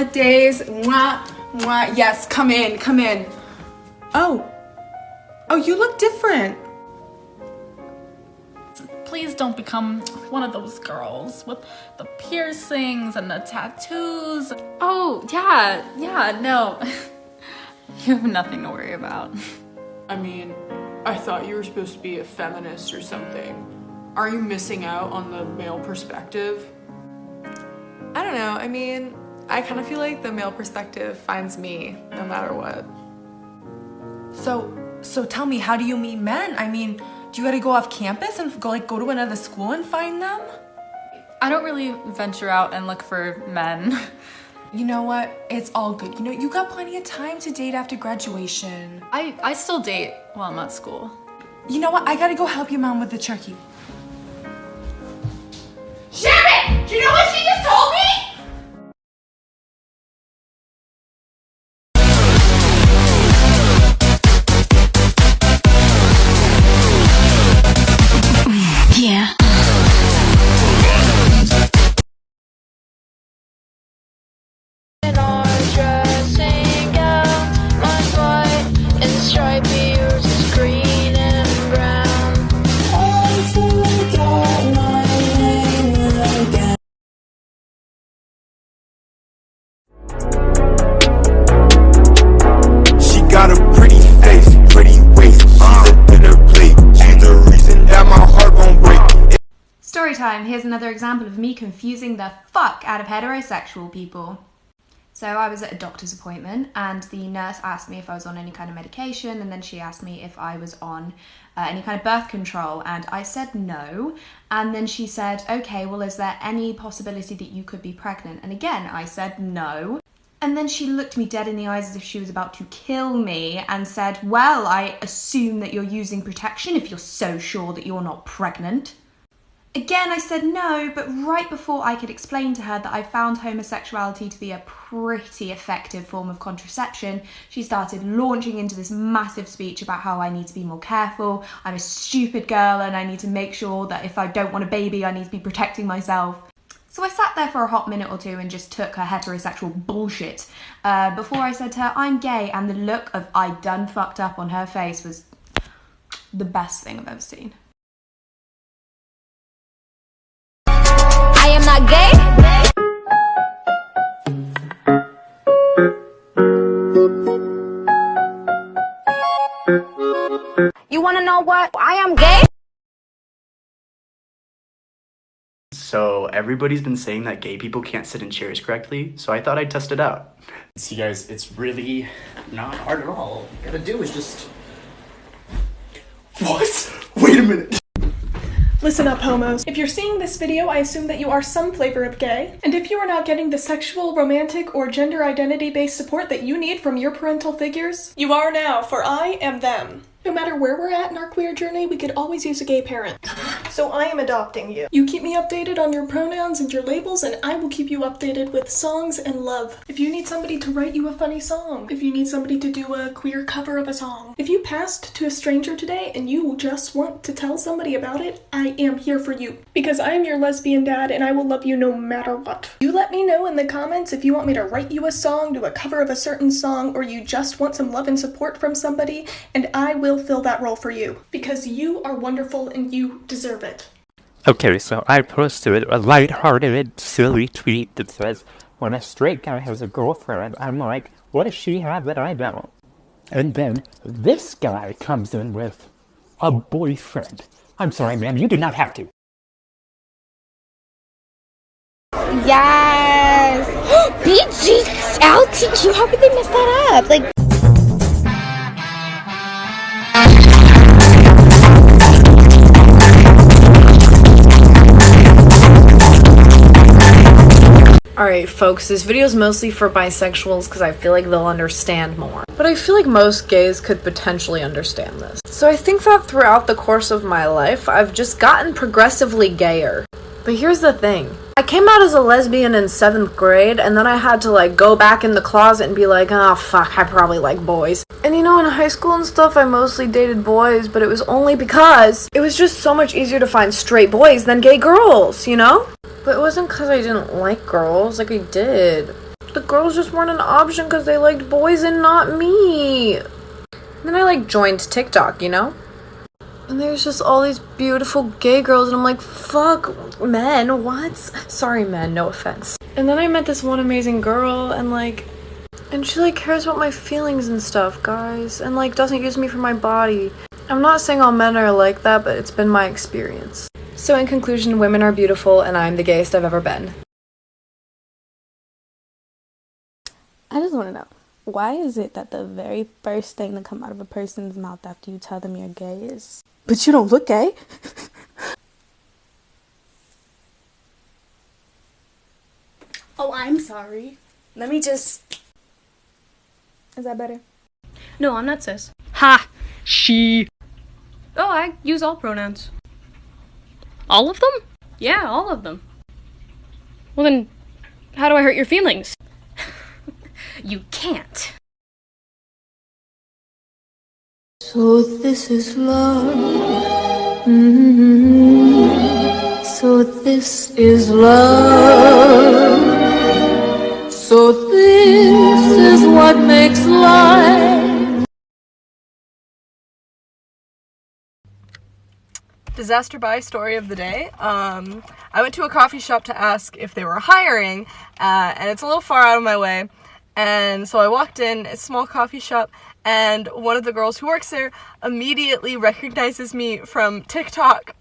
holidays. Mwah, mwah. Yes, come in, come in. Oh, you look different. Please don't become one of those girls with the piercings and the tattoos. Oh, yeah, no. You have nothing to worry about. I mean, I thought you were supposed to be a feminist or something. Are you missing out on the male perspective? I don't know, I mean, I kind of feel like the male perspective finds me no matter what. So tell me, how do you meet men? I mean, do you gotta go off campus and go to another school and find them? I don't really venture out and look for men. You know what? It's all good. You know, you got plenty of time to date after graduation. I still date while I'm at school. You know what? I gotta go help your mom with the turkey. Sharon! Do you know what she just told me? Yeah. Got a pretty face, pretty waist. She's a dinner plate. She's the reason that my heart won't break. Story time. Here's another example of me confusing the fuck out of heterosexual people. So I was at a doctor's appointment and the nurse asked me if I was on any kind of medication, and then she asked me if I was on any kind of birth control, and I said no. And then she said, okay, well, is there any possibility that you could be pregnant? And again, I said no. And then she looked me dead in the eyes as if she was about to kill me and said, well, I assume that you're using protection if you're so sure that you're not pregnant. Again, I said no, but right before I could explain to her that I found homosexuality to be a pretty effective form of contraception, she started launching into this massive speech about how I need to be more careful, I'm a stupid girl and I need to make sure that if I don't want a baby, I need to be protecting myself. So I sat there for a hot minute or two and just took her heterosexual bullshit before I said to her, I'm gay, and the look of I done fucked up on her face was the best thing I've ever seen. I am not gay. You wanna know what? I am gay. So everybody's been saying that gay people can't sit in chairs correctly, so I thought I'd test it out. See guys, it's really not hard at all. All you gotta do is just... What? Wait a minute. Listen up, homos. If you're seeing this video, I assume that you are some flavor of gay. And if you are not getting the sexual, romantic, or gender identity-based support that you need from your parental figures, you are now, for I am them. No matter where we're at in our queer journey, we could always use a gay parent. So I am adopting you. You keep me updated on your pronouns and your labels, and I will keep you updated with songs and love. If you need somebody to write you a funny song, if you need somebody to do a queer cover of a song, if you passed to a stranger today and you just want to tell somebody about it, I am here for you. Because I am your lesbian dad and I will love you no matter what. You let me know in the comments if you want me to write you a song, do a cover of a certain song, or you just want some love and support from somebody, and I will fill that role for you. Because you are wonderful and you deserve it. Okay, so I posted a lighthearted, silly tweet that says, when a straight guy has a girlfriend, I'm like, what does she have that I don't? And then this guy comes in with a boyfriend. I'm sorry, ma'am, you do not have to. Yes! BGLTQ, how could they mess that up? Like... Alright folks, this video is mostly for bisexuals because I feel like they'll understand more. But I feel like most gays could potentially understand this. So I think that throughout the course of my life, I've just gotten progressively gayer. But here's the thing. I came out as a lesbian in 7th grade, and then I had to like go back in the closet and be like, oh fuck, I probably like boys. And you know, in high school and stuff, I mostly dated boys, but it was only because it was just so much easier to find straight boys than gay girls, you know? But it wasn't because I didn't like girls, like I did. the girls just weren't an option because they liked boys and not me. And then I like joined TikTok, you know? And there's just all these beautiful gay girls and I'm like, fuck, men, what? Sorry, men, no offense. And then I met this one amazing girl and she like cares about my feelings and stuff, guys. And like doesn't use me for my body. I'm not saying all men are like that, but it's been my experience. So in conclusion, women are beautiful and I'm the gayest I've ever been. I just want to know, why is it that the very first thing to come out of a person's mouth after you tell them you're gay is, but you don't look gay? Oh, I'm sorry. Let me just... Is that better? No, I'm not cis. Ha! She. Oh, I use all pronouns. All of them? Yeah, all of them. Well then, how do I hurt your feelings? You can't. So this is love. So this is love. So this is what makes life. Disaster buy story of the day. I went to a coffee shop to ask if they were hiring, and it's a little far out of my way. And so I walked in, a small coffee shop, and one of the girls who works there immediately recognizes me from TikTok.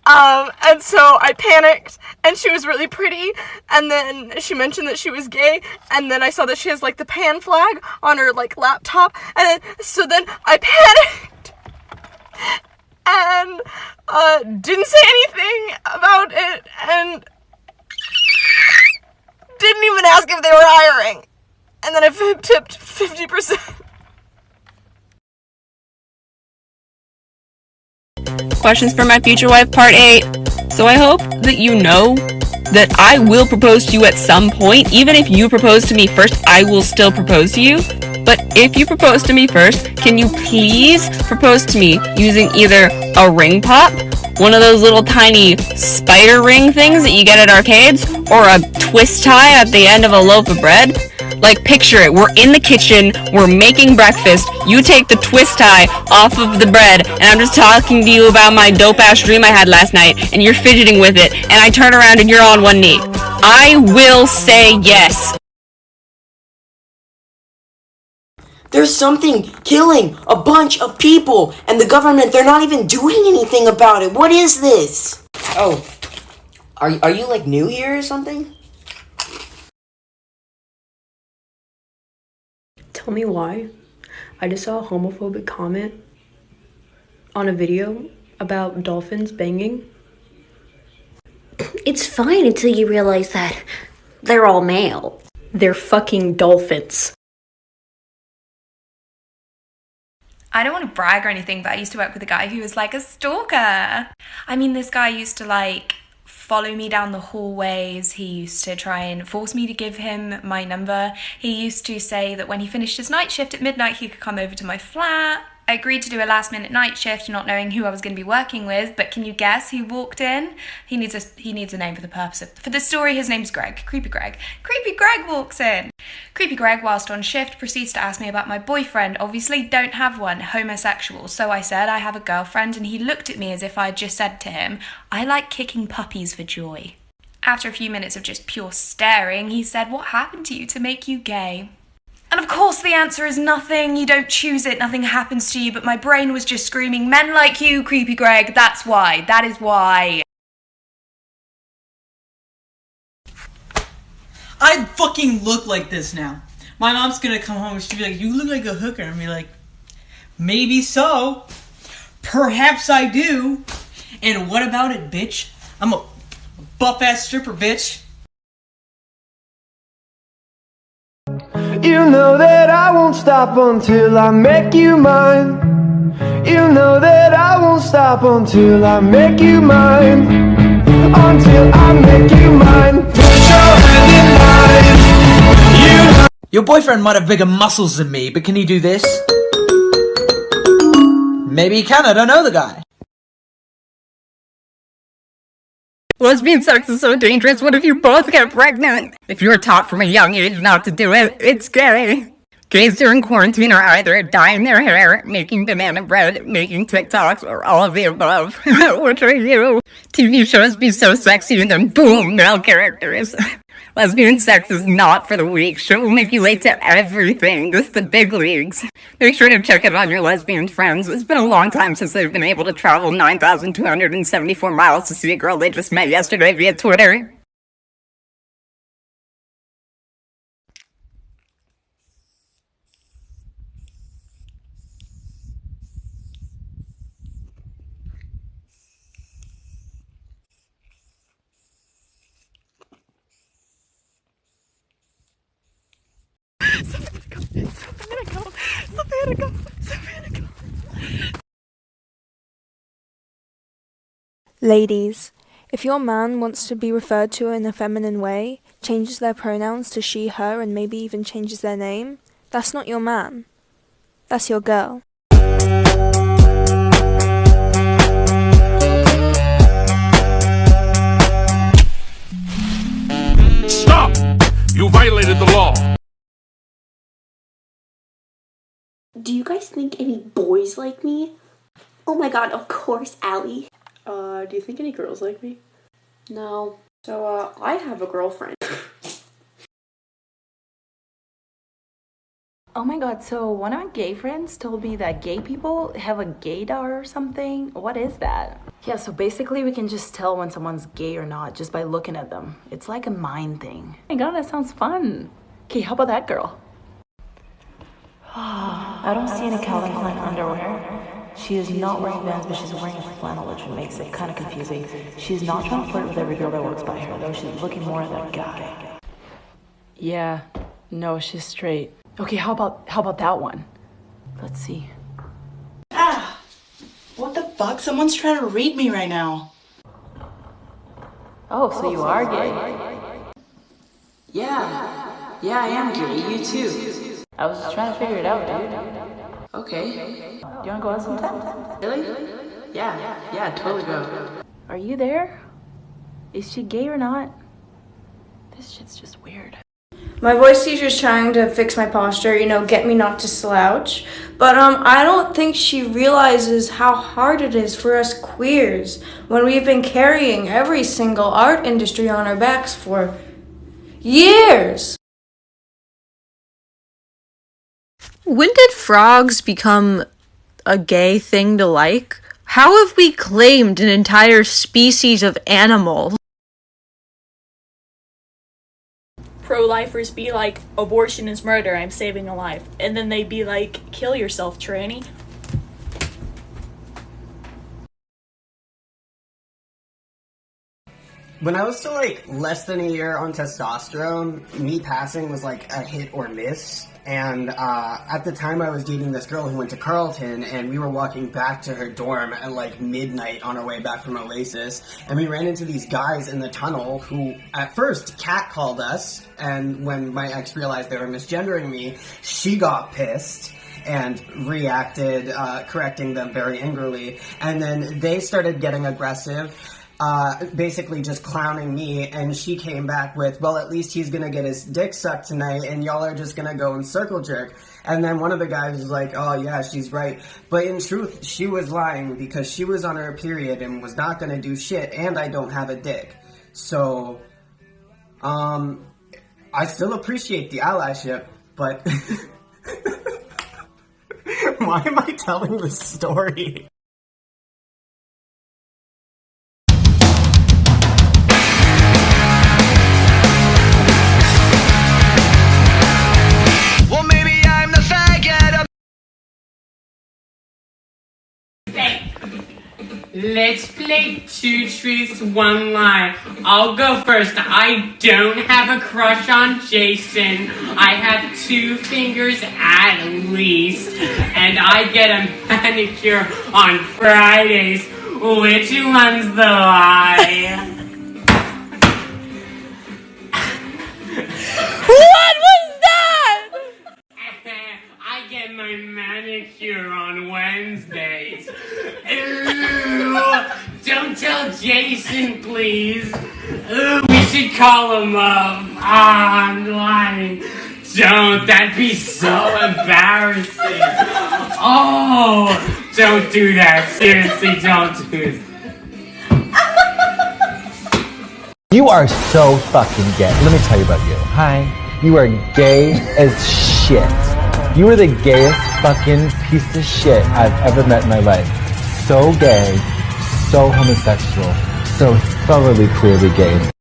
And so I panicked, and she was really pretty, and then she mentioned that she was gay, and then I saw that she has like the pan flag on her like laptop, and then I panicked. And didn't say anything about it, and didn't even ask if they were hiring. And then I tipped 50%. Questions for my future wife, part 8. So I hope that you know that I will propose to you at some point. Even if you propose to me first, I will still propose to you. But if you propose to me first, can you please propose to me using either a ring pop, one of those little tiny spider ring things that you get at arcades, or a twist tie at the end of a loaf of bread? Like, picture it, we're in the kitchen, we're making breakfast, you take the twist tie off of the bread, and I'm just talking to you about my dope-ass dream I had last night, and you're fidgeting with it, and I turn around and you're on one knee. I will say yes. There's something killing a bunch of people, and the government, they're not even doing anything about it. What is this? Oh, are you like new here or something? Tell me why. I just saw a homophobic comment on a video about dolphins banging. It's fine until you realize that they're all male. They're fucking dolphins. I don't want to brag or anything, but I used to work with a guy who was like a stalker. I mean, this guy used to like follow me down the hallways. He used to try and force me to give him my number. He used to say that when he finished his night shift at midnight, he could come over to my flat. I agreed to do a last minute night shift, not knowing who I was going to be working with, but can you guess who walked in? He needs a name for the purpose of... For the story, his name's Greg. Creepy Greg. Creepy Greg walks in. Creepy Greg, whilst on shift, proceeds to ask me about my boyfriend. Obviously, don't have one. Homosexual. So I said, I have a girlfriend, and he looked at me as if I had just said to him, I like kicking puppies for joy. After a few minutes of just pure staring, he said, what happened to you to make you gay? And of course the answer is nothing, you don't choose it, nothing happens to you, but my brain was just screaming, men like you, Creepy Greg, that's why, that is why. I fucking look like this now. My mom's gonna come home and she'll be like, you look like a hooker, and be like, maybe so. Perhaps I do. And what about it, bitch? I'm a buff-ass stripper, bitch. You know that I won't stop until I make you mine. You know that I won't stop until I make you mine. Until I make you mine. Put your hand in mine. Your boyfriend might have bigger muscles than me, but can he do this? Maybe he can, I don't know the guy. Lesbian sex is so dangerous. What if you both get pregnant? If you're taught from a young age not to do it, it's gay. Gays during quarantine are either dyeing their hair, making banana bread, making TikToks, or all of the above. Which are you? TV shows be so sexy and then boom, male characters. Lesbian sex is not for the weak. Shit will make you late to everything. This is the big leagues. Make sure to check it on your lesbian friends. It's been a long time since they've been able to travel 9,274 miles to see a girl they just met yesterday via Twitter. Ladies, if your man wants to be referred to in a feminine way, changes their pronouns to she, her, and maybe even changes their name, that's not your man. That's your girl. Stop! You violated the law. Do you guys think any boys like me? Oh my god, of course, Allie. Do you think any girls like me? No. So, I have a girlfriend. Oh my god, so one of my gay friends told me that gay people have a gaydar or something. What is that? Yeah, so basically we can just tell when someone's gay or not just by looking at them. It's like a mind thing. Oh my god, that sounds fun. Okay, how about that girl? I don't see any Calvin Klein underwear. She is not wearing Vans, but she's wearing a flannel, which makes it kind of confusing. She's not trying to flirt with every girl that walks by her, though. She's looking more at that guy. Yeah, no, she's straight. Okay, how about that one? Let's see. Ah! What the fuck? Someone's trying to read me right now. Oh, so you are gay? Yeah, I am gay. You too. I was just trying to figure it out, dude. Okay. Do you wanna go out sometime? Really? Yeah, totally go. Are you there? Is she gay or not? This shit's just weird. My voice teacher's trying to fix my posture, get me not to slouch. But I don't think she realizes how hard it is for us queers when we've been carrying every single art industry on our backs for years. When did frogs become a gay thing to like? How have we claimed an entire species of animal? Pro-lifers be like, abortion is murder, I'm saving a life. And then they be like, kill yourself, tranny. When I was still less than a year on testosterone, me passing was a hit or miss. And at the time I was dating this girl who went to Carleton, and we were walking back to her dorm at midnight on our way back from Oasis, and we ran into these guys in the tunnel who at first catcalled us, and when my ex realized they were misgendering me, she got pissed and reacted, correcting them very angrily, and then they started getting aggressive. Basically just clowning me, and she came back with, well, at least he's gonna get his dick sucked tonight, and y'all are just gonna go and circle jerk. And then one of the guys was like, oh yeah, she's right. But in truth, she was lying, because she was on her period and was not gonna do shit, and I don't have a dick. So, I still appreciate the allyship, but why am I telling this story? Let's play two truths, one lie. I'll go first. I don't have a crush on Jason. I have 2 fingers at least. And I get a manicure on Fridays. Which one's the lie? What was that? I get my manicure on Wednesdays. Ew, don't tell Jason, please. should call him up. I'm lying. Don't. That'd be so embarrassing. Oh, don't do that. Seriously, don't do that. You are so fucking gay. Let me tell you about you. Hi. You are gay as shit. You are the gayest fucking piece of shit I've ever met in my life. So gay, so homosexual, so thoroughly clearly gay.